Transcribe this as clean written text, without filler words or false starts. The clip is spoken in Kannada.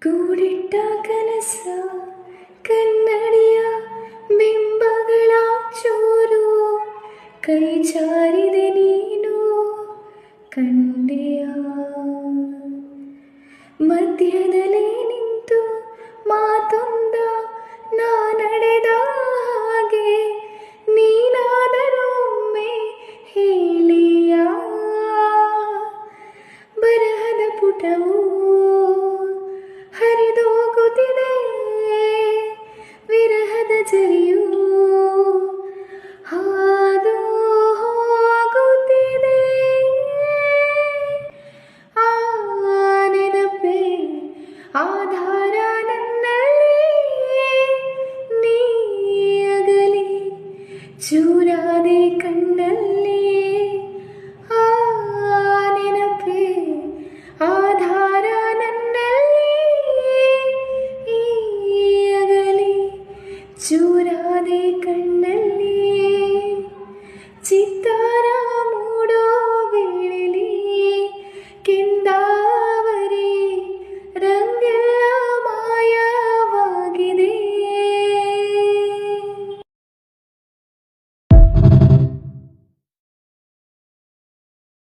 ಕೂಡಿಟ್ಟ ಕನಸ ಕನ್ನಡಿಯ ಬಿಂಬಗಳ ಚೂರು ಕೈ ಜಾರಿದೆ ನೀನು ಕಂಡೆಯ ಮಧ್ಯದಲ್ಲಿ ನಿಂತು ಮಾತೊಂದ ನಾ ನಡೆದ ಹಾಗೆ ನೀನಾದರೂ ಒಮ್ಮೆ ಹೇಳಿಯ ಬರಹದ ಪುಟವು ಹರಿದೋಗುತ್ತಿದೆ ವಿರಹದ ಜರಿಯು ಹಾದು ಹೋಗುತ್ತಿದೆ ಆ ನೆನಪೇ ಆ